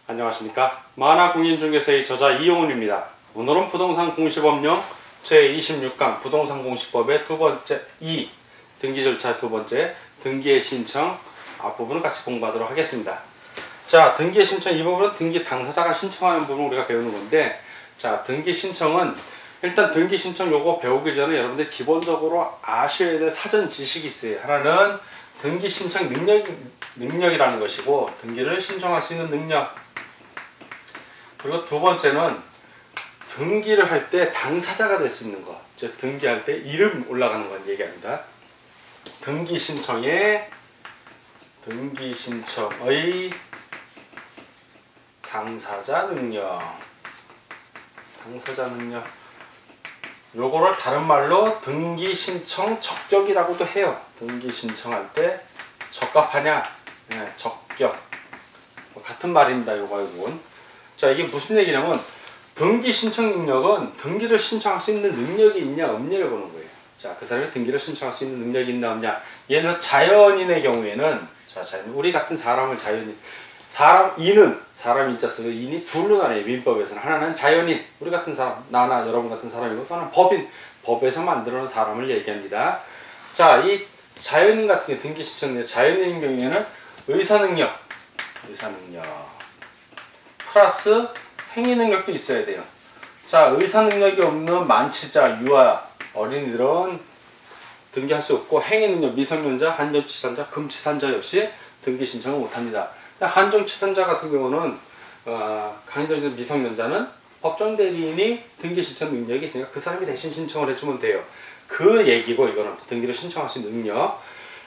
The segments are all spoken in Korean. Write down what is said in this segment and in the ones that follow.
안녕하십니까. 만화공인중개사의 저자 이용훈입니다. 오늘은 부동산 공시법령 제26강 부동산 공시법의 두 번째 2 등기 절차 두 번째 등기의 신청 앞부분을 같이 공부하도록 하겠습니다. 자, 등기의 신청 이 부분은 등기 당사자가 신청하는 부분을 우리가 배우는 건데, 자, 등기 신청은 일단 등기 신청 요거 배우기 전에 여러분들 기본적으로 아셔야 될 사전 지식이 있어요. 하나는 등기 신청 능력이라는 것이고, 등기를 신청할 수 있는 능력. 그리고 두 번째는 등기를 할 때 당사자가 될 수 있는 것. 즉 등기할 때 이름 올라가는 건 얘기합니다. 등기 신청의 당사자 능력. 요거를 다른 말로 등기 신청 적격이라고도 해요. 등기 신청할 때 적합하냐, 네, 적격. 같은 말입니다. 요거는. 자, 이게 무슨 얘기냐면 등기 신청 능력은 등기를 신청할 수 있는 능력이 있냐 없냐를 보는 거예요. 자, 그 사람이 등기를 신청할 수 있는 능력이 있나 없냐. 예를 들어 자연인의 경우에는, 자, 자연인, 우리 같은 사람을 자연인, 인은 사람 인자 쓰고 인이 둘로 나뉘어요. 민법에서는 하나는 자연인, 우리 같은 사람, 나나 여러분 같은 사람이고, 또 하나는 법인, 법에서 만들어 놓은 사람을 얘기합니다. 자, 이 자연인 같은 경우 등기 신청 능력, 자연인의 경우에는 의사 능력 플러스 행위 능력도 있어야 돼요. 자, 의사 능력이 없는 만취자, 유아, 어린이들은 등기할 수 없고, 행위 능력, 미성년자, 한정치산자, 금치산자 역시 등기 신청을 못합니다. 한정치산자 같은 경우는 한정치산 미성년자는 법정 대리인이 등기 신청 능력이 있으니까 그 사람이 대신 신청을 해주면 돼요. 그 얘기고, 이거는 등기를 신청할 수 있는 능력.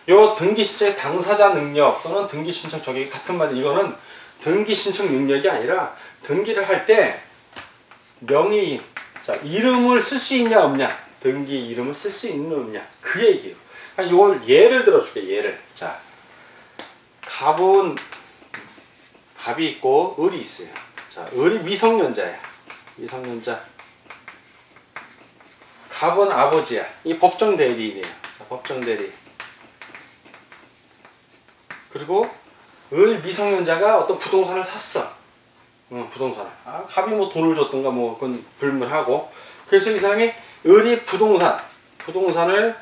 요 등기 신청의 당사자 능력 또는 등기 신청 적격이 같은 말이, 이거는 등기 신청 능력이 아니라 등기를 할 때 명의, 자, 이름을 쓸 수 있냐 없냐, 등기 이름을 쓸 수 있냐 없냐, 그 얘기예요. 이걸 예를 들어줄게. 예를. 자, 갑이 있고 을이 있어요. 자, 을이 미성년자야. 미성년자. 갑은 아버지야. 이 법정 대리인이에요. 자, 법정 대리. 그리고 을 미성년자가 어떤 부동산을 샀어. 부동산을. 갑이 뭐 돈을 줬던가 뭐 그건 불문하고. 그래서 이 사람이 을이 부동산을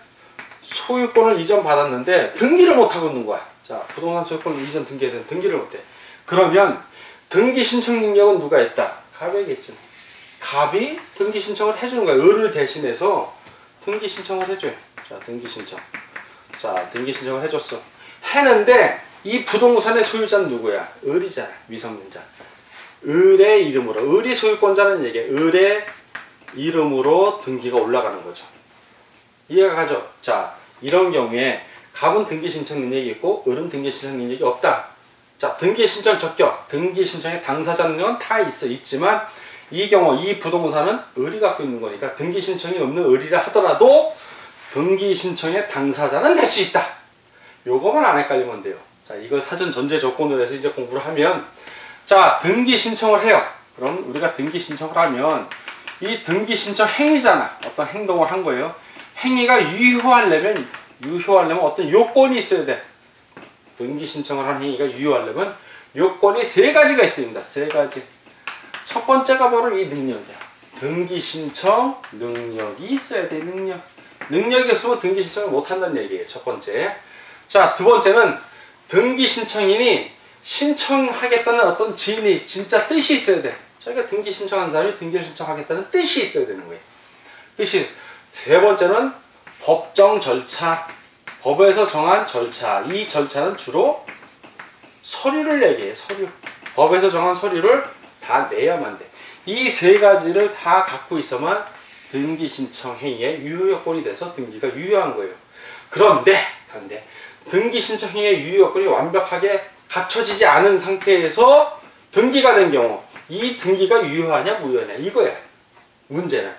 소유권을 이전받았는데 등기를 못하고 있는 거야. 자, 부동산 소유권을 이전 등기해야 되는 등기를 못해. 그러면 등기 신청 능력은 누가 했다? 갑이겠지. 갑이 등기 신청을 해주는 거야. 을을 대신해서 등기 신청을 해줘요. 자, 등기 신청. 자, 등기 신청을 해줬어. 했는데 이 부동산의 소유자는 누구야? 을이잖아. 미성년자. 을의 이름으로, 을이 소유권자는 얘기야. 을의 이름으로 등기가 올라가는 거죠. 이해가 가죠? 자, 이런 경우에 갑은 등기 신청 능력이 있고 을은 등기 신청 능력이 없다. 자, 등기 신청 적격, 등기 신청의 당사자 능력은 다 있지만 이 경우 이 부동산은 을이 갖고 있는 거니까 등기 신청이 없는 을이라 하더라도 등기 신청의 당사자는 될 수 있다. 요거만 안 헷갈리면 돼요. 자, 이걸 사전 전제 조건으로 해서 이제 공부를 하면, 자, 등기 신청을 해요. 그럼 우리가 등기 신청을 하면 이 등기 신청 행위잖아. 어떤 행동을 한 거예요. 행위가 유효하려면 어떤 요건이 있어야 돼. 등기 신청을 한 행위가 유효하려면 요건이 세 가지가 있습니다. 세 가지. 첫 번째가 바로 이 능력이야. 등기 신청 능력이 있어야 돼. 능력이 없으면 등기 신청을 못 한다는 얘기예요. 첫 번째. 자, 두 번째는 등기 신청인이 신청하겠다는 어떤 진이, 진짜 뜻이 있어야 돼. 자기가 등기 신청한 사람이 등기를 신청하겠다는 뜻이 있어야 되는 거예요. 뜻이. 세 번째는 법정 절차, 법에서 정한 절차. 이 절차는 주로 서류를 얘기해요. 서류. 법에서 정한 서류를 다 내야만 돼. 이 세 가지를 다 갖고 있어만 등기 신청 행위의 유효 요건이 돼서 등기가 유효한 거예요. 그런데 등기 신청 행위의 유효 요건이 완벽하게 갖춰지지 않은 상태에서 등기가 된 경우, 이 등기가 유효하냐 무효하냐, 이거야 문제는.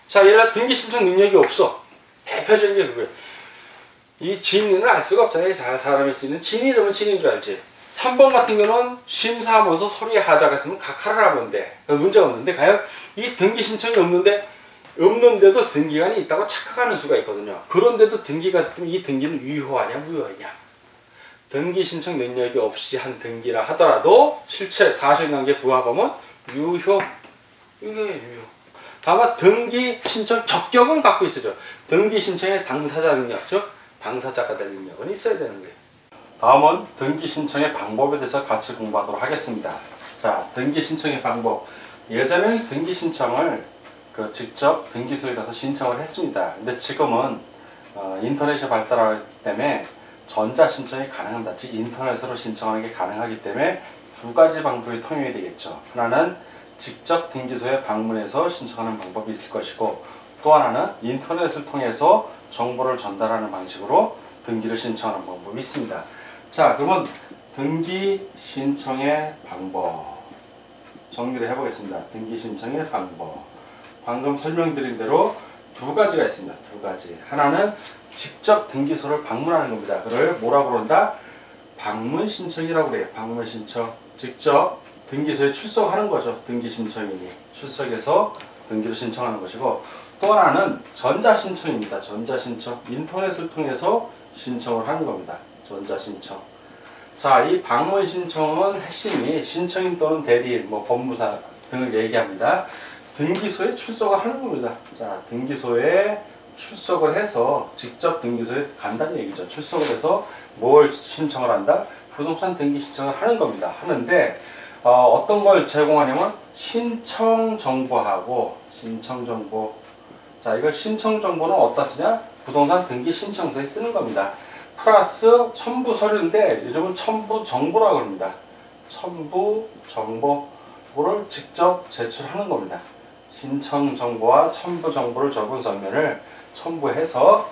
자, 예를 들어 등기 신청 능력이 없어. 대표적인 게 그거야. 이 진인을 알 수가 없잖아요. 사람의 진은 진 이름은 진인 줄 알지. 3번 같은 경우는 심사하면서 서류에 하자가 있으면 각하를 하면 돼. 문제가 없는데, 과연 이 등기 신청이 없는데도 등기관이 있다고 착각하는 수가 있거든요. 그런데도 등기가, 이 등기는 유효하냐 무효하냐. 등기 신청 능력이 없이 한 등기라 하더라도 실체 사실관계 부합하면 유효. 이게 유효. 다만 등기 신청 적격은 갖고 있어죠. 등기 신청의 당사자 능력, 즉 당사자가 될 능력은 있어야 되는 거예요. 다음은 등기 신청의 방법에 대해서 같이 공부하도록 하겠습니다. 자, 등기 신청의 방법. 예전에는 등기 신청을 직접 등기소에 가서 신청을 했습니다. 근데 지금은 인터넷이 발달하기 때문에 전자 신청이 가능합니다. 즉 인터넷으로 신청하는 게 가능하기 때문에 두 가지 방법이 통용이 되겠죠. 하나는 직접 등기소에 방문해서 신청하는 방법이 있을 것이고, 또 하나는 인터넷을 통해서 정보를 전달하는 방식으로 등기를 신청하는 방법이 있습니다. 자, 그러면 등기 신청의 방법 정리를 해보겠습니다. 등기 신청의 방법. 방금 설명드린 대로 두 가지가 있습니다. 두 가지. 하나는 직접 등기소를 방문하는 겁니다. 그걸 뭐라고 그런다? 방문 신청이라고 그래요. 방문 신청. 직접 등기소에 출석하는 거죠. 등기 신청인이 출석해서 등기를 신청하는 것이고, 또 하나는 전자 신청입니다. 전자 신청. 인터넷을 통해서 신청을 하는 겁니다. 전자 신청. 자, 이 방문 신청은 핵심이 신청인 또는 대리인, 법무사 등을 얘기합니다. 등기소에 출석을 하는 겁니다. 자, 등기소에 출석을 해서 직접 등기소에 간다는 얘기죠. 출석을 해서 뭘 신청을 한다? 부동산 등기 신청을 하는 겁니다. 하는데 어떤 걸 제공하냐면 신청정보하고 신청정보. 자, 이거 신청정보는 어디다 쓰냐? 부동산 등기 신청서에 쓰는 겁니다. 플러스 첨부서류인데 요즘은 첨부정보라고 합니다. 첨부정보를 직접 제출하는 겁니다. 신청정보와 첨부정보를 적은 서면을 첨부해서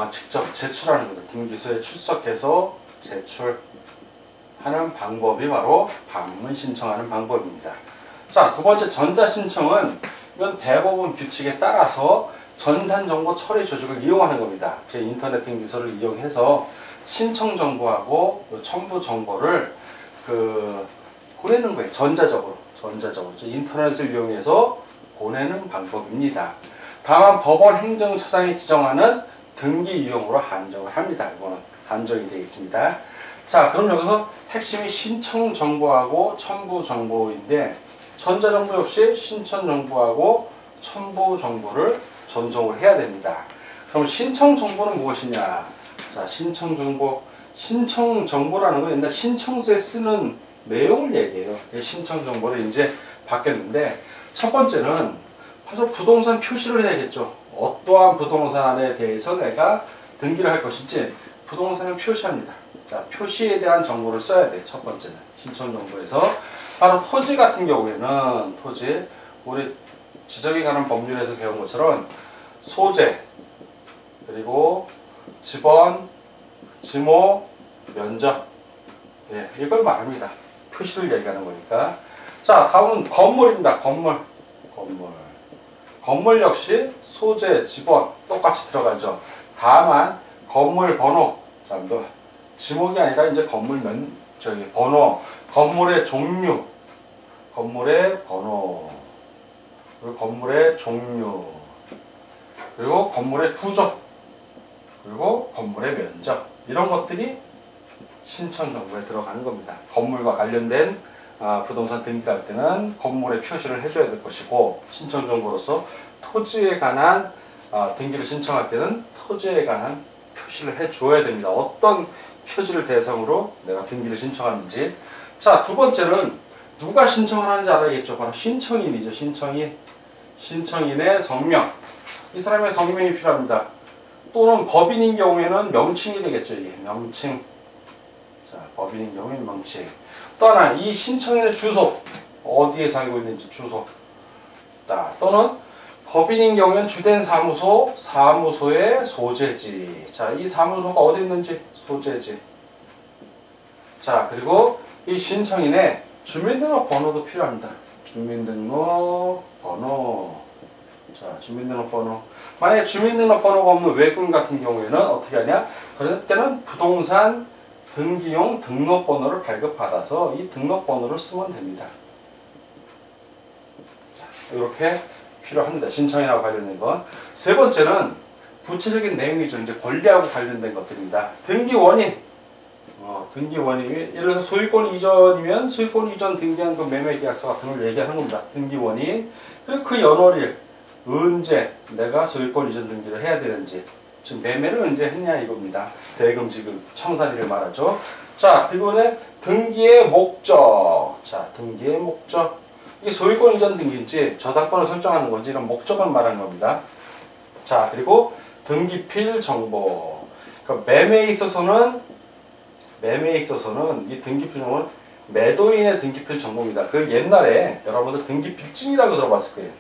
직접 제출하는 겁니다. 등기소에 출석해서 제출하는 방법이 바로 방문 신청하는 방법입니다. 자, 두 번째 전자신청은 이건 대법원 규칙에 따라서 전산정보 처리 조직을 이용하는 겁니다. 제 인터넷 등기소를 이용해서 신청정보하고 첨부정보를 보내는 거예요. 전자적으로. 인터넷을 이용해서 보내는 방법입니다. 다만 법원 행정처장이 지정하는 등기 유형으로 한정을 합니다. 이거는 한정이 되어 있습니다. 자, 그럼 여기서 핵심이 신청정보하고 첨부정보인데, 전자정보 역시 신청정보하고 첨부정보를 전송을 해야 됩니다. 그럼 신청정보는 무엇이냐? 자, 신청정보라는 건 옛날 신청서에 쓰는 내용을 얘기해요. 신청정보를 이제 바뀌었는데, 첫 번째는 바로 부동산 표시를 해야겠죠. 어떠한 부동산에 대해서 내가 등기를 할 것인지 부동산을 표시합니다. 자, 표시에 대한 정보를 써야 돼. 첫 번째는 신청정보에서 바로 토지 같은 경우에는 토지, 우리 지적에 관한 법률에서 배운 것처럼 소재, 그리고 지번, 지모, 면적, 이걸 말합니다. 표시를 얘기하는 거니까. 자, 다음은 건물입니다. 건물 역시 소재, 지번 똑같이 들어가죠. 다만 건물 번호, 지목이 아니라 이제 번호, 건물의 종류, 건물의 번호, 그리고 건물의 종류, 그리고 건물의 구조, 그리고 건물의 면적, 이런 것들이 신청정보에 들어가는 겁니다. 건물과 관련된 부동산 등기할 때는 건물에 표시를 해줘야 될 것이고, 신청정보로서 토지에 관한 등기를 신청할 때는 토지에 관한 표시를 해줘야 됩니다. 어떤 표지를 대상으로 내가 등기를 신청하는지. 자, 두 번째는 누가 신청을 하는지 알아야겠죠. 바로 신청인이죠. 신청인의 성명. 이 사람의 성명이 필요합니다. 또는 법인인 경우에는 명칭이 되겠죠. 이게 명칭. 자, 법인인 경우에는 명칭. 또 하나, 이 신청인의 주소. 어디에 살고 있는지 주소. 자, 또는 법인인 경우에는 주된 사무소, 사무소의 소재지. 자, 이 사무소가 어디 있는지 소재지. 자, 그리고 이 신청인의 주민등록번호도 필요합니다. 주민등록번호. 자, 주민등록번호. 만약에 주민등록번호가 없는 외국인 같은 경우에는 어떻게 하냐? 그럴 때는 부동산 등기용 등록번호를 발급받아서 이 등록번호를 쓰면 됩니다. 자, 이렇게 필요합니다. 신청인하고 관련된 건. 세 번째는 구체적인 내용이죠. 이제 권리하고 관련된 것들입니다. 등기 원인. 등기 원인이 예를 들어서 소유권 이전이면 소유권 이전 등기한 그 매매 계약서 같은 걸 얘기하는 겁니다. 등기 원인. 그리고 그 연월일 언제 내가 소유권 이전 등기를 해야 되는지, 지금 매매를 언제 했냐 이겁니다. 대금 지급 청산일을 말하죠. 자, 이번에 등기의 목적. 자, 등기의 목적. 이게 소유권 이전 등기인지 저당권을 설정하는 건지 이런 목적을 말하는 겁니다. 자, 그리고 등기필 정보. 그러니까 매매에 있어서는 이 등기필 정보는 매도인의 등기필 정보입니다. 그 옛날에 여러분들 등기필증이라고 들어봤을 거예요.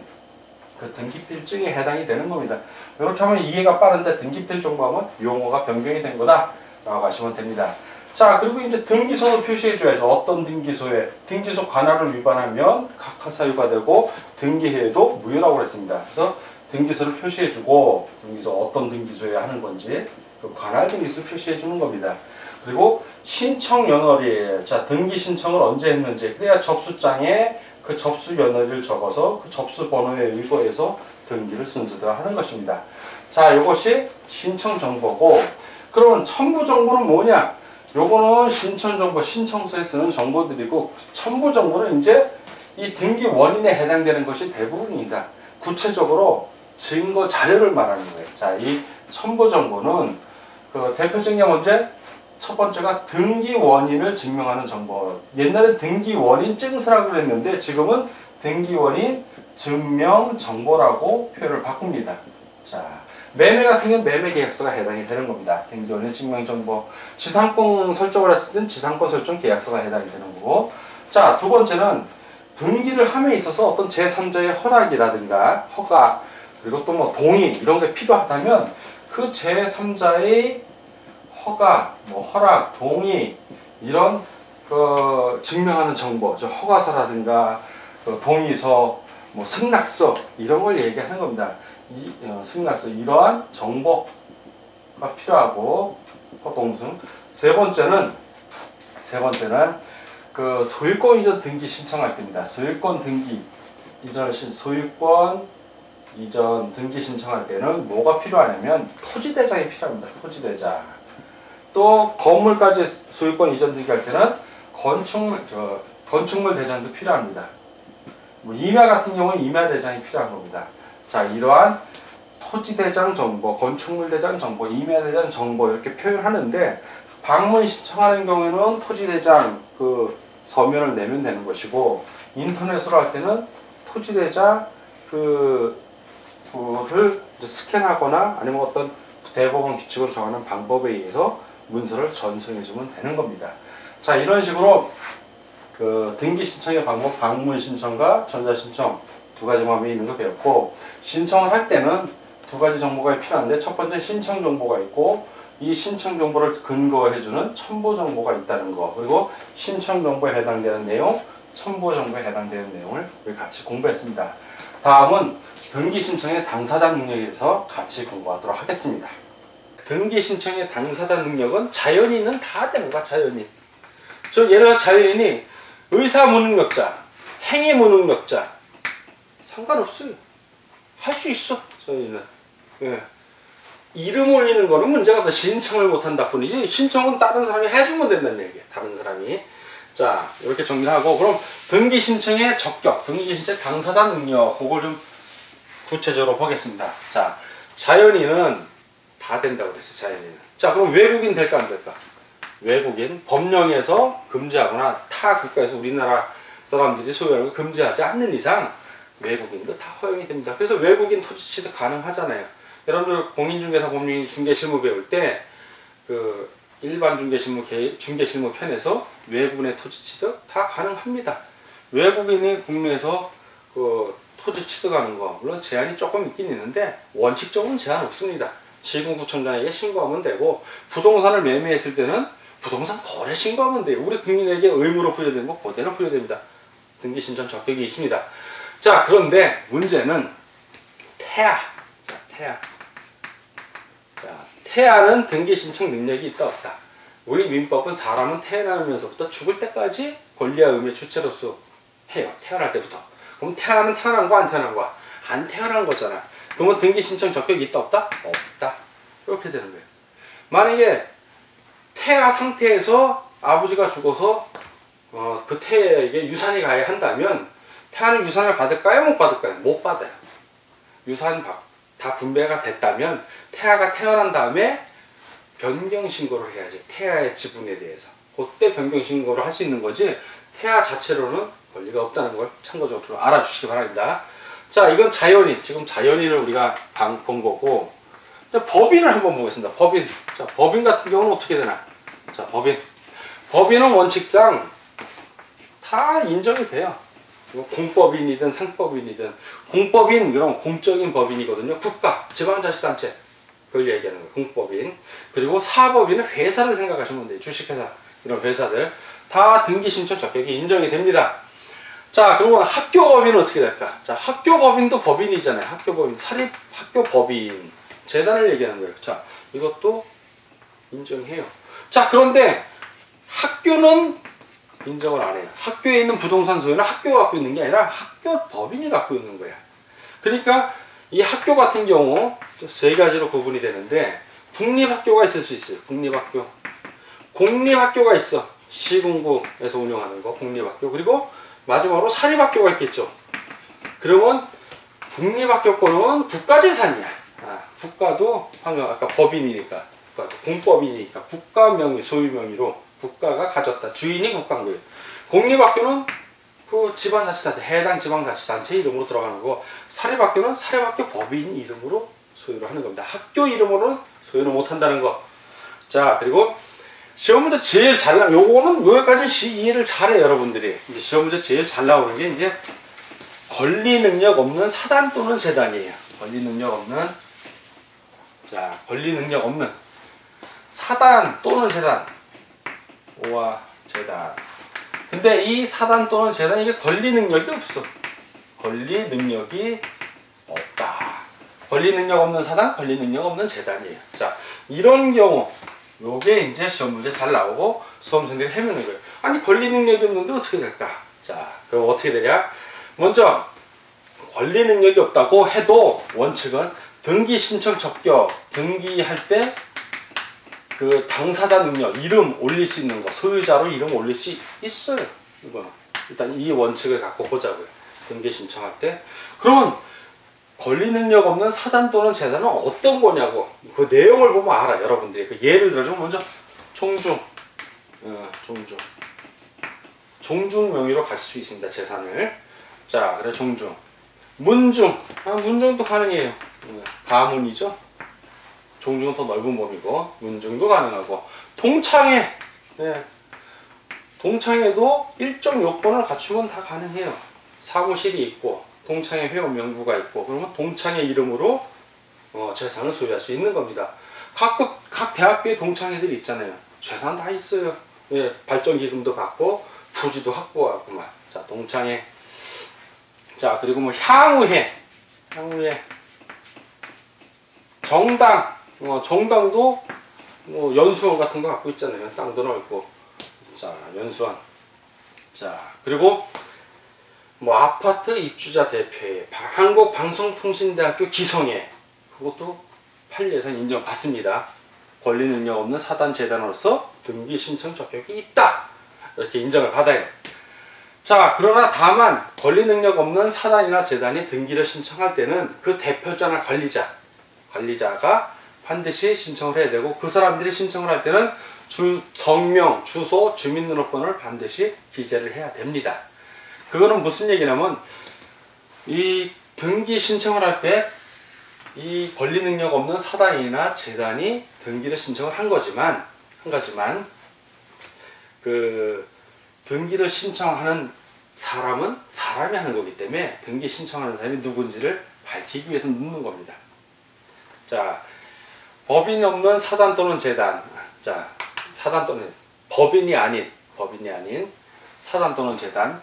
그 등기필증에 해당이 되는 겁니다. 이렇게 하면 이해가 빠른데 등기필 정보하면 용어가 변경이 된 거다 라고 하시면 됩니다. 자, 그리고 이제 등기소도 표시해 줘야죠. 어떤 등기소에 등기소 관할을 위반하면 각하사유가 되고 등기해도 무효라고 그랬습니다. 그래서 등기소를 표시해 주고 등기소 어떤 등기소에 하는 건지 그 관할 등기소를 표시해 주는 겁니다. 그리고 신청 연월일. 자, 등기 신청을 언제 했는지, 그래야 접수장에 그 접수 연월을 적어서 그 접수 번호에 의거해서 등기를 순서대로 하는 것입니다. 자, 이것이 신청 정보고, 그러면 첨부 정보는 뭐냐? 요거는 신청 정보, 신청서에 쓰는 정보들이고, 첨부 정보는 이제 이 등기 원인에 해당되는 것이 대부분입니다. 구체적으로 증거 자료를 말하는 거예요. 자, 이 첨부 정보는 그 대표적인 게 문제, 첫 번째가 등기 원인을 증명하는 정보. 옛날엔 등기 원인 증서라고 그랬는데 지금은 등기 원인 증명 정보라고 표현을 바꿉니다. 자, 매매 같은 경우는 매매 계약서가 해당이 되는 겁니다. 등기 원인 증명 정보. 지상권 설정을 했을 때는 지상권 설정 계약서가 해당이 되는 거고. 자, 두 번째는 등기를 함에 있어서 어떤 제3자의 허락이라든가 허가, 그리고 또 뭐 동의 이런 게 필요하다면 그 제3자의 허가, 뭐 허락, 동의 이런 그 증명하는 정보, 저 허가서라든가 그 동의서, 뭐 승낙서 이런 걸 얘기하는 겁니다. 승낙서 이러한 정보가 필요하고 동승. 세 번째는 그 소유권 이전 등기 신청할 때입니다. 소유권 이전 등기 신청할 때는 뭐가 필요하냐면 토지대장이 필요합니다. 토지대장. 또 건물까지 소유권 이전 등기할 때는 건축물 대장도 필요합니다. 뭐 임야 같은 경우는 임야 대장이 필요한 겁니다. 자, 이러한 토지 대장 정보, 건축물 대장 정보, 임야 대장 정보 이렇게 표현하는데 방문 신청하는 경우에는 토지 대장 그 서면을 내면 되는 것이고, 인터넷으로 할 때는 토지 대장 그를 스캔하거나 아니면 어떤 대법원 규칙으로 정하는 방법에 의해서 문서를 전송해 주면 되는 겁니다. 자, 이런 식으로 그 등기 신청의 방법, 방문 신청과 전자 신청 두 가지 방법이 있는 거 배웠고, 신청을 할 때는 두 가지 정보가 필요한데, 첫 번째 신청 정보가 있고, 이 신청 정보를 근거해 주는 첨부 정보가 있다는 거, 그리고 신청 정보에 해당되는 내용, 첨부 정보에 해당되는 내용을 같이 공부했습니다. 다음은 등기 신청의 당사자 능력에 대해서 같이 공부하도록 하겠습니다. 등기 신청의 당사자 능력은 자연인은 다 되는 거야. 자연인. 예를 들어 자연인이 의사 무능력자, 행위 무능력자 상관없어요. 할 수 있어. 자연인은. 예. 이름 올리는 거는 문제가 없다. 신청을 못한다 뿐이지 신청은 다른 사람이 해주면 된다는 얘기예요. 다른 사람이. 자, 이렇게 정리를 하고, 그럼 등기 신청의 적격, 등기 신청 당사자 능력, 그걸 좀 구체적으로 보겠습니다. 자, 자연인은 다 된다고 그랬어요. 자연인은. 자, 그럼 외국인 될까 안 될까? 외국인, 법령에서 금지하거나 타 국가에서 우리나라 사람들이 소유하는 걸 금지하지 않는 이상 외국인도 다 허용이 됩니다. 그래서 외국인 토지 취득 가능하잖아요. 여러분들 공인중개사 법령 중개실무 배울 때 그 일반 중개실무 편에서 외국인의 토지 취득 다 가능합니다. 외국인이 국내에서 그 토지 취득하는 거 물론 제한이 조금 있긴 있는데 원칙적으로는 제한 없습니다. 시군구청장에게 신고하면 되고, 부동산을 매매했을 때는 부동산 거래 신고하면 돼요. 우리 국민에게 의무로 부여되는 거 그대로 부여됩니다. 등기 신청 적격이 있습니다. 자, 그런데 문제는 태아. 자, 태아. 자, 태아는 등기 신청 능력이 있다 없다. 우리 민법은 사람은 태어나면서부터 죽을 때까지 권리와 의무의 주체로서 해요. 태어날 때부터. 그럼 태아는 태어난 거 안 태어난 거야? 안 태어난 거잖아. 그러면 등기 신청 적격이 있다 없다? 없다. 이렇게 되는 거예요. 만약에 태아 상태에서 아버지가 죽어서 그 태에게 유산이 가야 한다면 태아는 유산을 받을까요? 못 받을까요? 못 받아요. 유산 다 분배가 됐다면 태아가 태어난 다음에 변경 신고를 해야지. 태아의 지분에 대해서. 그때 변경 신고를 할 수 있는 거지 태아 자체로는 권리가 없다는 걸 참고적으로 알아주시기 바랍니다. 자, 이건 자연인. 지금 자연인을 우리가 본 거고, 법인을 한번 보겠습니다. 법인. 자, 법인 같은 경우는 어떻게 되나? 자, 법인. 법인은 원칙상 다 인정이 돼요. 공법인이든 상법인이든. 공법인, 그럼 공적인 법인이거든요. 국가, 지방자치단체. 그걸 얘기하는 거예요. 공법인. 그리고 사법인은 회사를 생각하시면 돼요. 주식회사, 이런 회사들. 다 등기신청 적격이 인정이 됩니다. 자, 그리고 학교법인은 어떻게 될까? 자, 학교법인도 법인이잖아요. 학교법인, 사립학교법인. 재단을 얘기하는 거예요. 자, 이것도 인정해요. 자, 그런데 학교는 인정을 안 해요. 학교에 있는 부동산 소유는 학교가 갖고 있는 게 아니라 학교법인이 갖고 있는 거야. 그러니까 이 학교 같은 경우 세 가지로 구분이 되는데, 국립학교가 있을 수 있어요. 국립학교. 공립학교가 있어. 시군구에서 운영하는 거, 국립학교. 그리고 마지막으로 사립학교가 있겠죠. 그러면 국립학교 거는 국가재산이야. 국가도 아까 법인이니까, 공법이니까 국가 명의, 소유 명의로 국가가 가졌다. 주인이 국가인 거예요. 공립학교는 그 지방자치단체, 해당 지방자치단체 이름으로 들어가는 거고, 사립학교는 사립학교 법인 이름으로 소유를 하는 겁니다. 학교 이름으로는 소유를 못 한다는 거. 자, 그리고 시험 문제 제일 잘 나오는, 요거는 여기까지 이해를 잘해요, 여러분들이. 이제 시험 문제 제일 잘 나오는 게 이제 권리 능력 없는 사단 또는 재단이에요. 권리 능력 없는, 자, 권리 능력 없는 사단 또는 재단. 오와 재단. 근데 이 사단 또는 재단, 이게 권리 능력이 없어. 권리 능력이 없다. 권리 능력 없는 사단, 권리 능력 없는 재단이에요. 자, 이런 경우, 요게 이제 시험 문제 잘 나오고 수험생들이 헤매는 거예요. 아니, 권리 능력이 없는데 어떻게 될까? 자, 그럼 어떻게 되냐? 먼저, 권리 능력이 없다고 해도 원칙은 등기 신청 적격, 등기할 때 그 당사자 능력, 이름 올릴 수 있는 거, 소유자로 이름 올릴 수 있어요. 이거는. 일단 이 원칙을 갖고 보자고요. 등기 신청할 때. 그러면 권리 능력 없는 사단 또는 재단은 어떤 거냐고. 그 내용을 보면 알아, 여러분들이. 그 예를 들어서 먼저 종중. 종중 명의로 가질 수 있습니다, 재산을. 자, 그래, 종중. 문중. 문중도 가능해요. 가문이죠. 종중은 더 넓은 범위고, 문중도 가능하고. 동창회. 네. 동창회도 일정 요건을 갖추면 다 가능해요. 사무실이 있고, 동창회 회원 명부가 있고, 그러면 동창회 이름으로 재산을 소유할 수 있는 겁니다. 각 대학교에 동창회들이 있잖아요. 재산 다 있어요. 예, 발전기금도 받고, 부지도 확보하고만. 자, 동창회. 자, 그리고 뭐 향후회. 정당. 정당도 뭐 연수원 같은 거 갖고 있잖아요. 땅도 넓고. 자, 연수원. 자, 그리고 뭐 아파트 입주자 대표회, 한국방송통신대학교 기성회, 그것도 판례에서 인정받습니다. 권리 능력 없는 사단 재단으로서 등기 신청 적격이 있다, 이렇게 인정을 받아요. 자, 그러나 다만 권리 능력 없는 사단이나 재단이 등기를 신청할 때는 그 대표자나 관리자가 반드시 신청을 해야 되고, 그 사람들이 신청을 할 때는 성명, 주소, 주민등록번호를 반드시 기재를 해야 됩니다. 그거는 무슨 얘기냐면, 이 등기 신청을 할 때 이 권리 능력 없는 사단이나 재단이 등기를 신청을 한 거지만, 그 등기를 신청하는 사람은 사람이 하는 거기 때문에 등기 신청하는 사람이 누군지를 밝히기 위해서 묻는 겁니다. 자, 법인이 없는 사단 또는 재단. 자, 사단 또는 법인이 아닌 사단 또는 재단.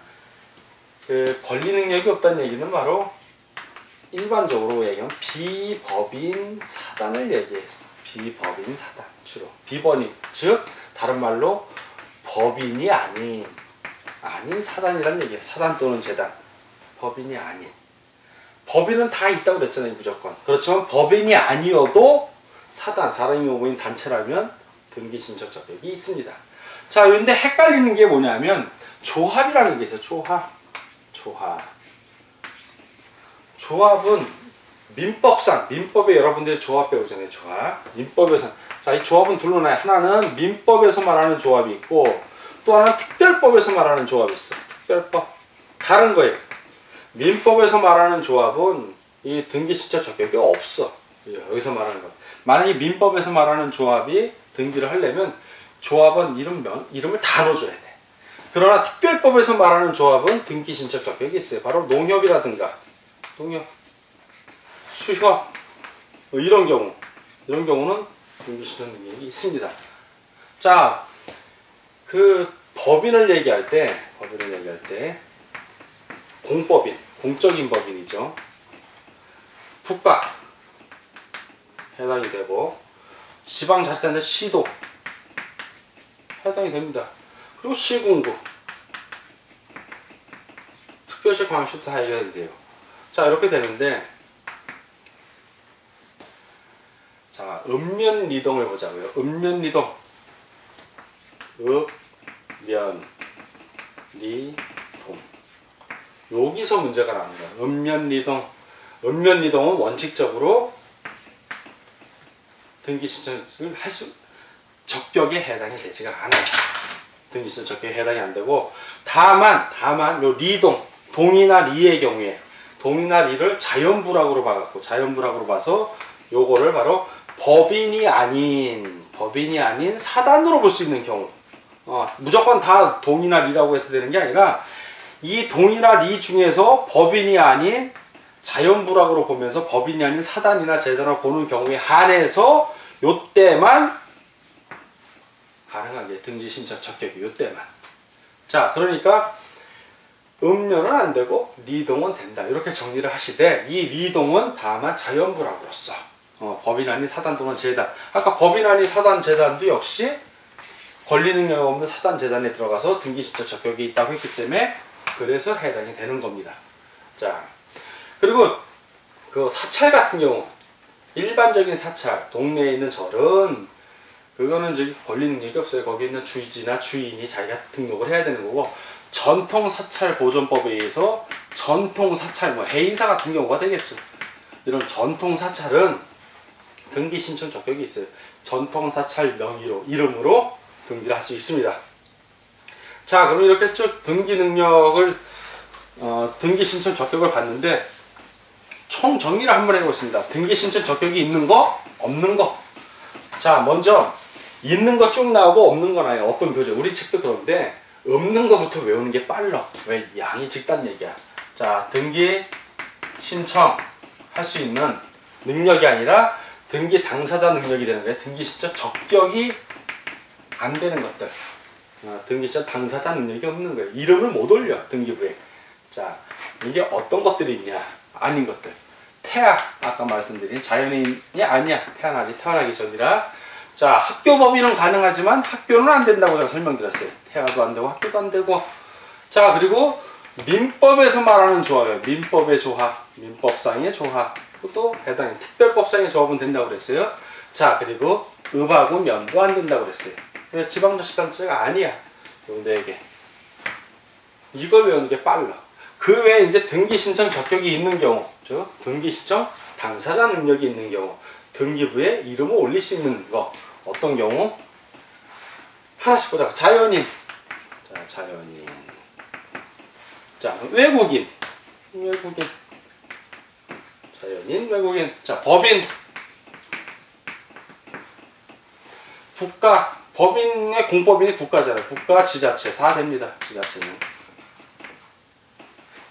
그 권리 능력이 없다는 얘기는 바로 일반적으로 얘기하면 비법인 사단을 얘기해요. 비법인 사단, 주로 비번이, 즉 다른 말로 법인이 아닌 사단이라는 얘기예요. 사단 또는 재단. 법인이 아닌. 법인은 다 있다고 그랬잖아요, 무조건. 그렇지만 법인이 아니어도 사단, 사람이 모인 단체라면 등기 신청 적격이 있습니다. 자, 근데 헷갈리는 게 뭐냐면 조합이라는 게 있어요. 조합은 민법상, 민법에 여러분들이 조합 배우잖아요. 조합. 민법에서. 자, 이 조합은 둘러나요. 하나는 민법에서 말하는 조합이 있고, 또 하나는 특별법에서 말하는 조합이 있어. 특별법. 다른 거예요. 민법에서 말하는 조합은 이 등기 신청 적격이 없어. 여기서 말하는 거. 만약에 민법에서 말하는 조합이 등기를 하려면 조합원 이름을 다 넣어줘야 돼. 그러나 특별법에서 말하는 조합은 등기 신청 적격이 있어요. 바로 농협이라든가, 농협, 수협, 이런 경우는 등기 신청 능력이 있습니다. 자, 그 법인을 얘기할 때, 공법인, 공적인 법인이죠. 국가 해당이 되고, 지방자치단체 시도 해당이 됩니다. 그리고 시군구, 특별시, 광역시도 다 해결이 돼요. 자, 이렇게 되는데, 자, 읍면리동을 보자고요. 읍면리동, 여기서 문제가 나옵니다. 읍면리동은 원칙적으로 등기 신청을 적격에 해당이 되지가 않아요. 등기 신청 적격에 해당이 안 되고, 다만 요 리동, 동이나 리의 경우에 동이나 리를 자연부락으로 봐서 요거를 바로 법인이 아닌 사단으로 볼 수 있는 경우, 무조건 다 동이나 리라고 해서 되는 게 아니라 이 동이나 리 중에서 법인이 아닌 자연부락으로 보면서 법인이 아닌 사단이나 재단으로 보는 경우에 한해서 요때만 가능한 게 등기 신청 적격이 요때만. 자, 그러니까 읍면은 안 되고 리동은 된다. 이렇게 정리를 하시되, 이 리동은 다만 자연부락으로서 법인 아닌 사단 또는 재단. 아까 법인 아닌 사단 재단도 역시 권리 능력 없는 사단 재단에 들어가서 등기 신청 적격이 있다고 했기 때문에 그래서 해당이 되는 겁니다. 자, 그리고 그 사찰 같은 경우, 일반적인 사찰, 동네에 있는 절은 그거는 저기 권리 능력이 없어요. 거기 있는 주지나 주인이 자기가 등록을 해야 되는 거고, 전통 사찰 보존법에 의해서 전통 사찰, 해인사 같은 경우가 되겠죠. 이런 전통 사찰은 등기 신청 적격이 있어요. 전통 사찰 명의로, 이름으로 등기를 할 수 있습니다. 자, 그럼 이렇게 쭉 등기 능력을, 등기 신청 적격을 봤는데, 총 정리를 한번 해보겠습니다. 등기 신청 적격이 있는 거, 없는 거. 자, 먼저 있는 거 쭉 나오고 없는 거 나와요. 어떤 교재, 우리 책도 그런데 없는 거부터 외우는 게 빨라. 왜? 양이 적단 얘기야. 자, 등기 신청 할 수 있는 능력이 아니라 등기 당사자 능력이 되는 거예요. 등기 신청 적격이 안 되는 것들, 등기 신청 당사자 능력이 없는 거예요. 이름을 못 올려, 등기부에. 자, 이게 어떤 것들이 있냐, 아닌 것들. 아까 말씀드린 자연인이 아니야. 태어나기 전이라. 자, 학교법인은 가능하지만 학교는 안 된다고 제가 설명드렸어요. 태아도 안 되고 학교도 안 되고. 자, 그리고 민법에서 말하는 조합이에요. 민법의 조합, 민법상의 조합. 그것도 해당해. 특별법상의 조합은 된다고 그랬어요. 자, 그리고 읍하고 면도 안 된다고 그랬어요. 지방자치단체가 아니야. 요 4개. 이걸 외우는 게 빨라. 그 외에 이제 등기 신청 적격이 있는 경우, 등기 신청 당사자 능력이 있는 경우, 등기부에 이름을 올릴 수 있는 거, 어떤 경우? 하나씩 보자. 자연인. 자, 자연인. 자, 외국인. 자연인, 외국인. 자, 법인. 국가. 법인의 공법인이 국가잖아요. 국가, 지자체 다 됩니다. 지자체는.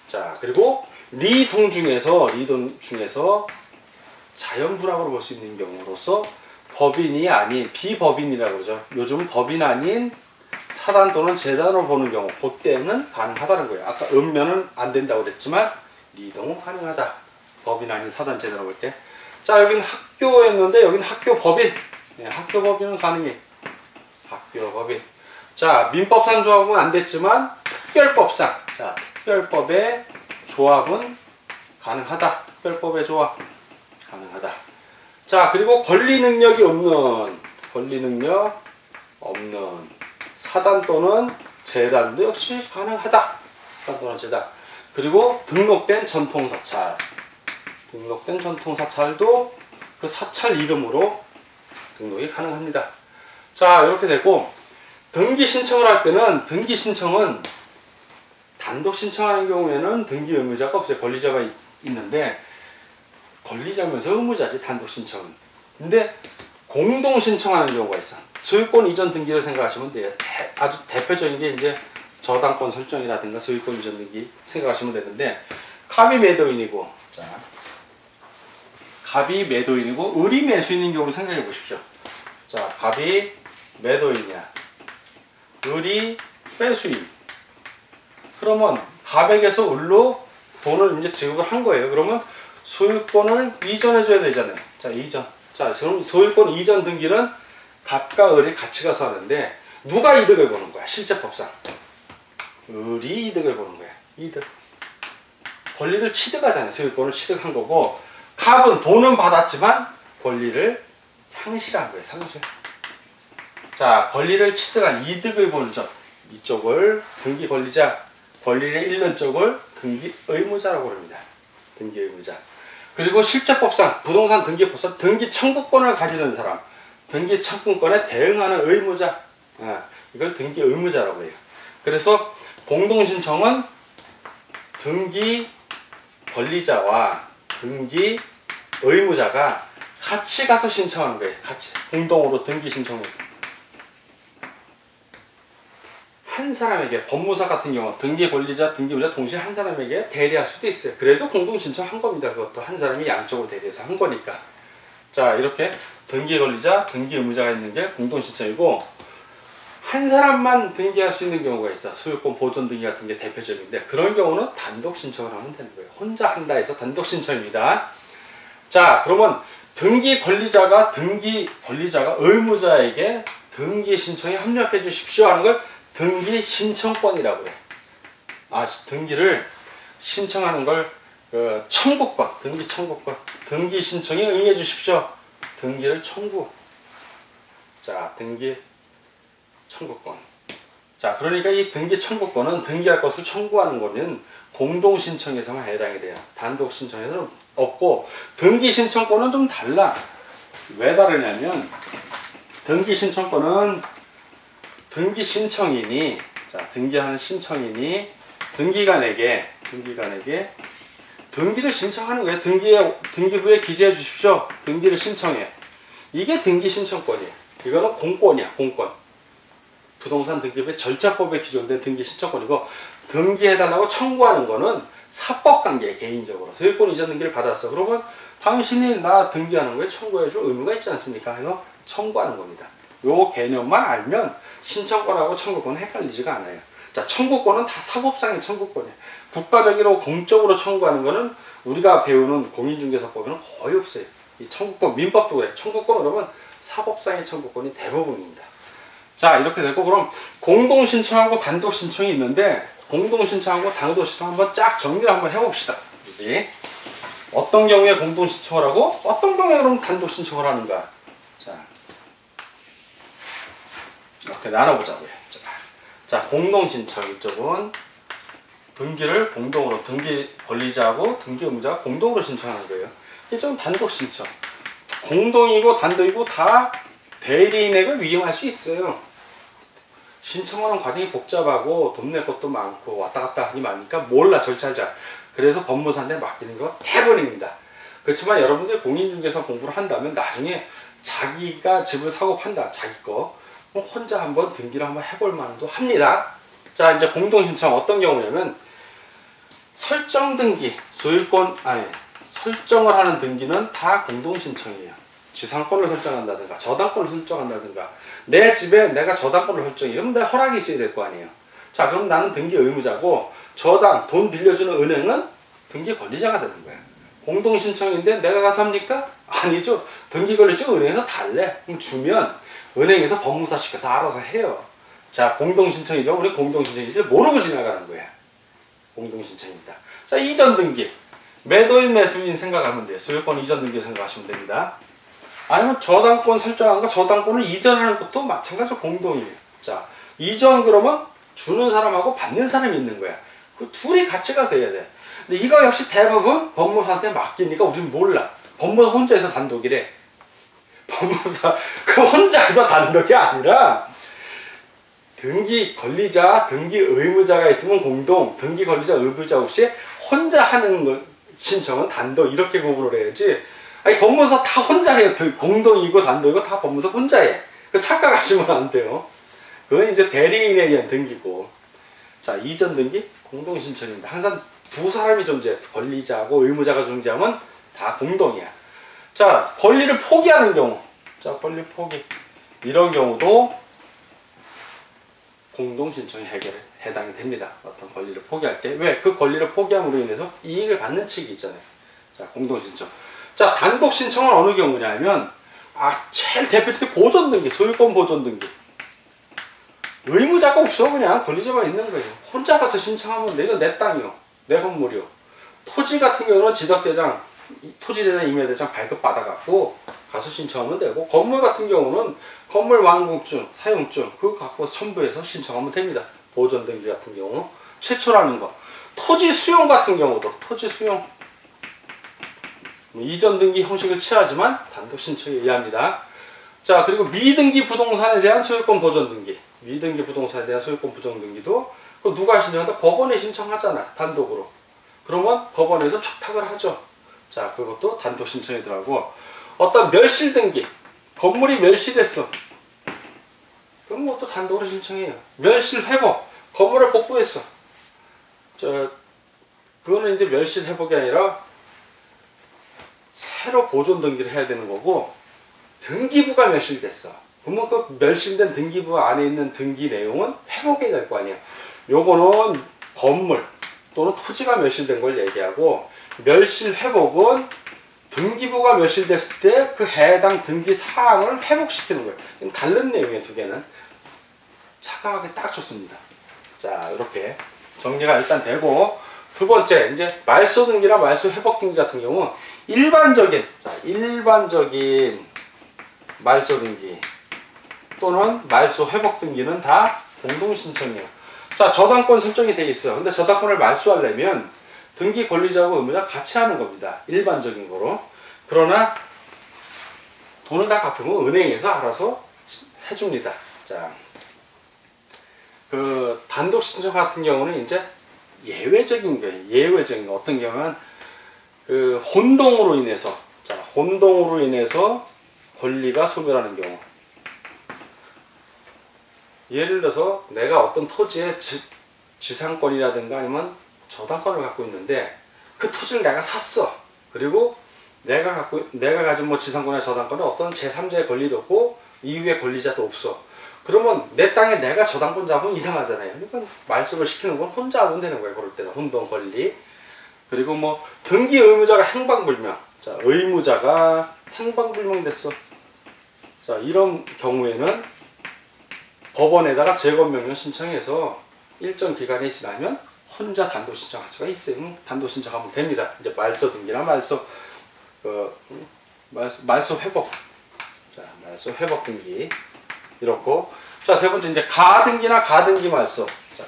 자, 그리고 리동 중에서 자연부락으로 볼 수 있는 경우로서 법인이 아닌 비법인이라고 그러죠. 요즘 법인 아닌 사단 또는 재단으로 보는 경우, 그때는 가능하다는 거예요. 아까 읍면은 안 된다고 그랬지만 리동은 가능하다. 법인 아닌 사단 재단으로 볼 때. 자, 여기는 학교였는데 여기는 학교법인. 네, 학교법인은 가능해. 학교법인. 자, 민법상 조합은 안 됐지만 특별법상. 자, 특별법의 조합은 가능하다. 특별법의 조합 가능하다. 자, 그리고 권리 능력이 없는, 권리 능력 없는 사단 또는 재단도 역시 가능하다. 사단 또는 재단. 그리고 등록된 전통사찰. 등록된 전통사찰도 그 사찰 이름으로 등록이 가능합니다. 자, 이렇게 되고 등기 신청을 할 때는 등기 신청은 단독 신청하는 경우에는 등기 의무자가 없어요. 권리자가 있는데 권리자면서 의무자지 단독 신청은. 근데 공동 신청하는 경우가 있어. 소유권 이전 등기를 생각하시면 돼요. 아주 대표적인 게 이제 저당권 설정이라든가 소유권 이전 등기 생각하시면 되는데 갑이 매도인이고, 자, 갑이 매도인이고 을이 매수인인 경우를 생각해 보십시오. 자, 갑이 매도인이야. 을이 매수인. 그러면 갑에게서 을로 돈을 이제 지급을 한 거예요. 그러면 소유권을 이전해 줘야 되잖아요. 자, 이전. 자, 지금 소유권 이전 등기는 갑과 을이 같이 가서 하는데 누가 이득을 보는 거야? 실제법상 을이 이득을 보는 거야. 이득. 권리를 취득하잖아요. 소유권을 취득한 거고, 갑은 돈은 받았지만 권리를 상실한 거예요. 상실. 자, 권리를 취득한 이득을 보는 점, 이쪽을 등기 권리자, 권리를 잃는 쪽을 등기 의무자라고 합니다. 등기 의무자. 그리고 실제법상 부동산 등기법상 등기 청구권을 가지는 사람, 등기 청구권에 대응하는 의무자, 이걸 등기 의무자라고 해요. 그래서 공동신청은 등기 권리자와 등기 의무자가 같이 가서 신청하는 거예요. 같이 공동으로 등기 신청을. 한 사람에게, 법무사 같은 경우 등기 권리자, 등기 의무자 동시에 한 사람에게 대리할 수도 있어요. 그래도 공동 신청한 겁니다. 그것도 한 사람이 양쪽으로 대리해서 한 거니까. 자, 이렇게 등기 권리자, 등기 의무자가 있는 게 공동 신청이고, 한 사람만 등기할 수 있는 경우가 있어. 소유권 보존 등기 같은 게 대표적인데, 그런 경우는 단독 신청을 하면 되는 거예요. 혼자 한다 해서 단독 신청입니다. 자, 그러면 등기 권리자가 의무자에게 등기 신청에 협력해 주십시오 하는 걸 등기 신청권이라고 그래. 등기를 신청하는 걸 청구권, 등기 청구권. 등기 신청에 응해 주십시오. 등기를 청구. 자, 등기 청구권. 자, 그러니까 이 등기 청구권은 등기할 것을 청구하는 거는 공동 신청에서만 해당이 돼요. 단독 신청에서는 없고, 등기 신청권은 좀 달라. 왜 다르냐면, 등기 신청권은 등기 신청인이, 자, 등기하는 신청인이 등기관에게 등기를 신청하는 거예요. 등기부에 기재해 주십시오. 등기를 신청해. 이게 등기 신청권이에요. 이거는 공권이야, 공권. 부동산 등기부의 절차법에 기존된 등기 신청권이고, 등기해달라고 청구하는 거는 사법관계, 개인적으로. 소유권 이전 등기를 받았어. 그러면 당신이 나 등기하는 거에 청구해줄 의무가 있지 않습니까? 해서 청구하는 겁니다. 요 개념만 알면 신청권하고 청구권은 헷갈리지가 않아요. 자, 청구권은 다 사법상의 청구권이에요. 국가적으로 공적으로 청구하는 거는 우리가 배우는 공인중개사법에는 거의 없어요. 이 청구권, 민법도 그래. 청구권 그러면 사법상의 청구권이 대부분입니다. 자, 이렇게 되고, 그럼 공동신청하고 단독신청이 있는데, 공동신청하고 단독신청 한번 쫙 정리를 한번 해봅시다. 어떤 경우에 공동신청을 하고 어떤 경우에 그럼 단독신청을 하는가. 자, 이렇게 나눠보자고요. 자, 공동신청 이쪽은 등기를 공동으로, 등기 권리자하고 등기 의무자가 공동으로 신청하는 거예요. 이쪽은 단독신청. 공동이고 단독이고 다 대리인에게 위임할 수 있어요. 신청하는 과정이 복잡하고 돈 낼 것도 많고 왔다 갔다 하니 많으니까 몰라, 절차를 잘. 그래서 법무사한테 맡기는 거 대부분입니다. 그렇지만 여러분들이 공인중개사 공부를 한다면 나중에 자기가 집을 사고 판다, 자기 거, 혼자 한번 등기를 한번 해볼 만도 합니다. 자, 이제 공동신청 어떤 경우냐면, 설정 등기, 설정을 하는 등기는 다 공동신청이에요. 지상권을 설정한다든가 저당권을 설정한다든가, 내 집에 내가 저당권을 설정해. 그럼 내 허락이 있어야 될 거 아니에요. 자, 그럼 나는 등기 의무자고, 저당, 돈 빌려주는 은행은 등기 권리자가 되는 거야. 공동신청인데 내가 가서 합니까? 아니죠. 등기 권리자 은행에서 달래. 그럼 주면 은행에서 법무사 시켜서 알아서 해요. 자, 공동신청이죠. 우리 공동신청인지 모르고 지나가는 거야. 공동신청입니다. 자, 이전 등기. 매도인, 매수인 생각하면 돼요. 소유권 이전 등기 생각하시면 됩니다. 아니면 저당권 설정한 거 저당권을 이전하는 것도 마찬가지로 공동이에요. 자, 이전 그러면 주는 사람하고 받는 사람이 있는 거야. 그 둘이 같이 가서 해야 돼. 근데 이거 역시 대부분 법무사한테 맡기니까 우리는 몰라. 법무사 혼자서 단독이래. 법무사 그 혼자서 단독이 아니라 등기 권리자, 등기 의무자가 있으면 공동, 등기 권리자, 의무자 없이 혼자 하는 거, 신청은 단독 이렇게 구분을 해야지. 아니 법무사 다 혼자 해요. 공동이고 단독이고 다 법무사 혼자 해. 그 착각하시면 안 돼요. 그건 이제 대리인에 의한 등기고. 자, 이전 등기 공동 신청입니다. 항상 두 사람이 존재해. 권리자하고 의무자가 존재하면 다 공동이야. 자, 권리를 포기하는 경우. 자, 권리 포기. 이런 경우도 공동 신청에 해당이 됩니다. 어떤 권리를 포기할 때. 왜? 그 권리를 포기함으로 인해서 이익을 받는 측이 있잖아요. 자, 공동 신청. 자, 단독 신청은 어느 경우냐면, 제일 대표적인 보존 등기, 소유권 보존 등기. 의무자가 없어. 그냥 권리자만 있는 거예요. 혼자 가서 신청하면 이건 내 땅이요. 내 건물이요. 토지 같은 경우는 지덕대장, 토지대장, 임야대장 발급 받아갖고 가서 신청하면 되고, 건물 같은 경우는 건물 완공증, 사용증 그거 갖고서 첨부해서 신청하면 됩니다. 보존 등기 같은 경우 최초라는 거. 토지 수용 같은 경우도 토지 수용 이전 등기 형식을 취하지만 단독 신청에 의합니다. 자, 그리고 미등기 부동산에 대한 소유권 보존 등기, 미등기 부동산에 대한 소유권 보존 등기도 그 누가 신청한다? 법원에 신청하잖아, 단독으로. 그러면 법원에서 촉탁을 하죠. 자, 그것도 단독 신청에 들어가고, 어떤 멸실 등기, 건물이 멸실했어. 그럼 뭐 또 단독으로 신청해요. 멸실 회복, 건물을 복구했어. 그거는 이제 멸실 회복이 아니라 새로 보존 등기를 해야 되는 거고, 등기부가 멸실됐어. 그러면 그 멸실된 등기부 안에 있는 등기 내용은 회복해야 될 거 아니야. 요거는 건물 또는 토지가 멸실된 걸 얘기하고, 멸실 회복은 등기부가 멸실됐을 때 그 해당 등기 사항을 회복시키는 거예요. 다른 내용이에요, 두 개는. 착각하기 딱 좋습니다. 자, 이렇게 정리가 일단 되고, 두 번째, 이제 말소 등기나 말소 회복 등기 같은 경우, 일반적인 말소 등기 또는 말소 회복 등기는 다 공동 신청이에요. 자, 저당권 설정이 되어 있어. 근데 저당권을 말소하려면 등기 권리자하고 의무자 같이 하는 겁니다. 일반적인 거로. 그러나 돈을 다 갚으면 은행에서 알아서 해줍니다. 자, 그 단독 신청 같은 경우는 이제 예외적인 거예요. 예외적인 거. 어떤 경우는 그 혼동으로 인해서, 자, 혼동으로 인해서 권리가 소멸하는 경우. 예를 들어서 내가 어떤 토지의 지상권이라든가 아니면 저당권을 갖고 있는데 그 토지를 내가 샀어. 그리고 내가 가진 뭐 지상권이나 저당권에 어떤 제3자의 권리도 없고 이후의 권리자도 없어. 그러면 내 땅에 내가 저당권 잡으면 이상하잖아요. 그러니까 말소를 시키는 건 혼자 하면 되는 거예요. 그럴 때는 혼동 권리. 그리고 뭐 등기 의무자가 행방불명. 자, 의무자가 행방불명 됐어. 자, 이런 경우에는 법원에다가 재검명령 신청해서 일정 기간이 지나면 혼자 단독 신청할 수가 있어요. 단독 신청하면 됩니다. 이제 말소 등기나 말소 회복. 자, 말소 회복 등기. 이렇고. 자, 세 번째 이제 가등기나 가등기 말소. 자,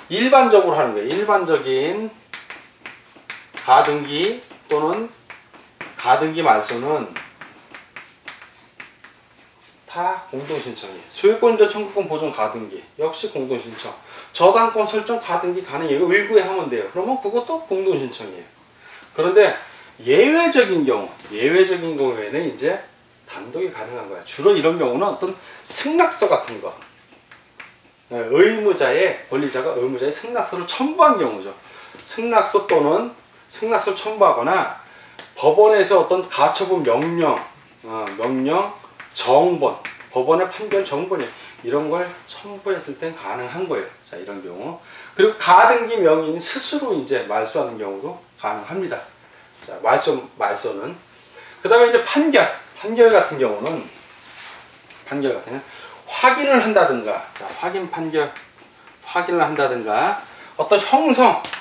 일반적으로 하는 거예요. 일반적인 가등기 또는 가등기 말소는 다 공동신청이에요. 소유권자 청구권 보존 가등기 역시 공동신청. 저당권 설정 가등기 가능해요. 일부에 하면 돼요. 그러면 그것도 공동신청이에요. 그런데 예외적인 경우에는 이제 단독이 가능한 거야. 주로 이런 경우는 어떤 승낙서 같은 거, 의무자의 권리자가 의무자의 승낙서를 첨부한 경우죠. 승낙서 또는 승낙서를 첨부하거나 법원에서 어떤 가처분 명령, 정본, 법원의 판결 정본이 이런 걸 첨부했을 땐 가능한 거예요. 자, 이런 경우. 그리고 가등기 명의인 스스로 이제 말소하는 경우도 가능합니다. 자, 말소는. 그 다음에 이제 판결 같은 경우는 확인을 한다든가, 자, 확인을 한다든가, 어떤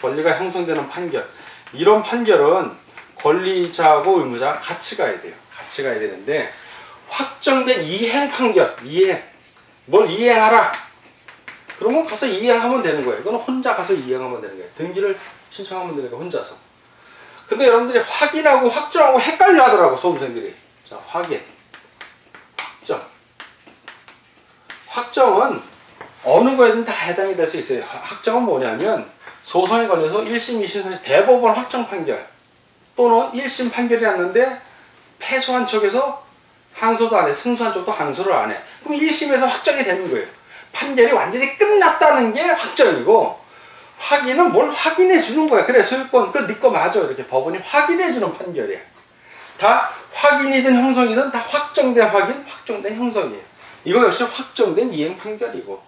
권리가 형성되는 판결, 이런 판결은 권리자하고 의무자가 같이 가야 돼요. 같이 가야 되는데, 확정된 이행 판결, 이행. 뭘 이행하라. 그러면 가서 이행하면 되는 거예요. 이거는 혼자 가서 이행하면 되는 거예요. 등기를 신청하면 되는 거예요. 혼자서. 근데 여러분들이 확인하고 확정하고 헷갈려 하더라고, 수험생들이. 자, 확인. 확정. 확정은 어느 거에든 다 해당이 될 수 있어요. 확정은 뭐냐면 소송에 걸려서 1심, 2심, 대법원 확정 판결 또는 1심 판결이 났는데 패소한 쪽에서 항소도 안 해. 승소한 쪽도 항소를 안 해. 그럼 1심에서 확정이 되는 거예요. 판결이 완전히 끝났다는 게 확정이고, 확인은 뭘 확인해 주는 거야. 그래, 소유권, 네 거 맞아. 이렇게 법원이 확인해 주는 판결이야. 다 확인이든 형성이든 다 확정된 확인, 확정된 형성이에요. 이거 역시 확정된 이행 판결이고,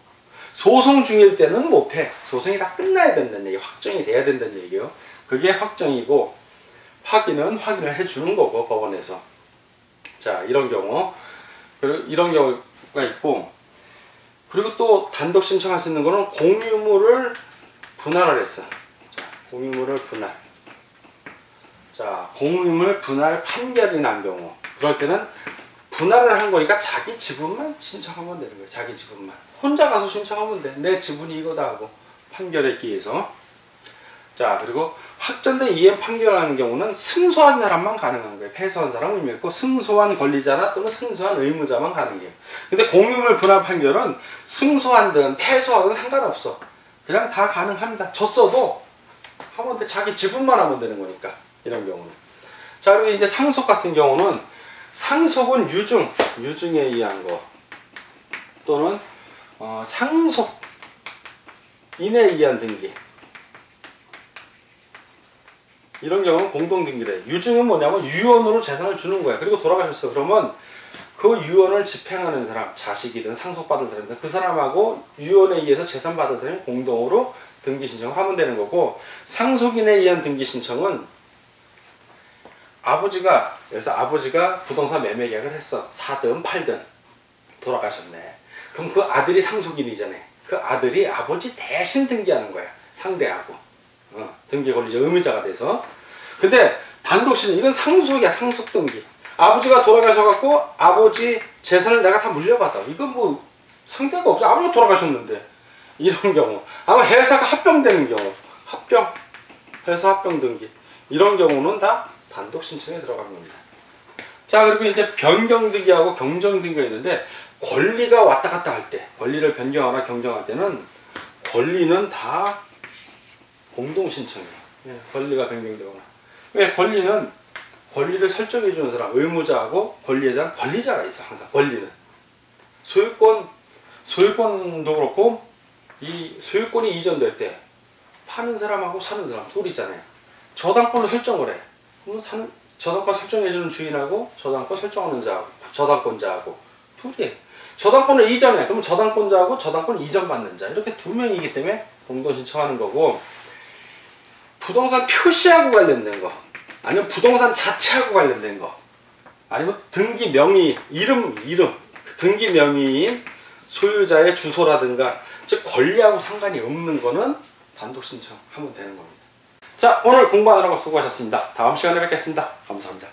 소송 중일 때는 못해. 소송이 다 끝나야 된다는 얘기, 확정이 돼야 된다는 얘기예요. 그게 확정이고, 확인은 확인을 해주는 거고, 법원에서. 자, 이런 경우, 그리고 이런 경우가 있고, 그리고 또 단독 신청할 수 있는 거는 공유물을 분할을 했어. 자, 공유물을 분할. 자, 공유물 분할 판결이 난 경우. 그럴 때는 분할을 한 거니까 자기 지분만 신청하면 되는 거예요. 자기 지분만. 혼자 가서 신청하면 돼. 내 지분이 이거다 하고. 판결에 기해서. 자, 그리고 확정된 이행 판결하는 경우는 승소한 사람만 가능한 거예요. 패소한 사람은 의미 없고, 승소한 권리자나 또는 승소한 의무자만 가능해요. 근데 공유물 분할 판결은 승소한든 패소하든 상관없어. 그냥 다 가능합니다. 졌어도 하면 돼. 자기 지분만 하면 되는 거니까. 이런 경우는. 자, 그리고 이제 상속 같은 경우는 상속은 유증에 의한 거 또는 상속인에 의한 등기. 이런 경우는 공동등기래. 유증은 뭐냐면 유언으로 재산을 주는 거야. 그리고 돌아가셨어. 그러면 그 유언을 집행하는 사람, 자식이든 상속받은 사람이든 그 사람하고 유언에 의해서 재산받은 사람이 공동으로 등기 신청을 하면 되는 거고, 상속인에 의한 등기 신청은 그래서 아버지가 부동산 매매 계약을 했어. 사든 팔든 돌아가셨네. 그럼 그 아들이 상속인이잖아요. 그 아들이 아버지 대신 등기하는 거야. 상대하고. 등기 권리자 의무자가 돼서. 근데 단독신청, 이건 상속이야. 상속 등기. 아버지가 돌아가셔갖고 아버지 재산을 내가 다 물려받아. 이건 뭐 상대가 없어. 아버지가 돌아가셨는데. 이런 경우. 아마 회사가 합병되는 경우. 회사 합병 등기. 이런 경우는 다 단독 신청에 들어가는 겁니다. 자, 그리고 이제 변경 등기하고 경정 등기가 있는데, 권리가 왔다 갔다 할 때, 권리를 변경하거나 경정할 때는 권리는 다 공동 신청이에요. 권리가 변경되거나. 왜? 권리를 설정해 주는 사람, 의무자하고 권리에 대한 권리자가 있어. 항상 권리는. 소유권도 그렇고, 이 소유권이 이전될 때 파는 사람하고 사는 사람 둘이잖아요. 저당권을 설정을 해. 그럼 저당권 설정해주는 주인하고 저당권 설정하는 자하고 저당권자하고 둘이. 저당권을 이전해. 그러면 저당권자하고 저당권 이전받는 자, 이렇게 두 명이기 때문에 공동 신청하는 거고, 부동산 표시하고 관련된 거, 아니면 부동산 자체하고 관련된 거, 아니면 등기 명의, 이름, 등기 명의인 소유자의 주소라든가, 즉 권리하고 상관이 없는 거는 단독 신청하면 되는 겁니다. 자, 오늘 공부하느라고 수고하셨습니다. 다음 시간에 뵙겠습니다. 감사합니다.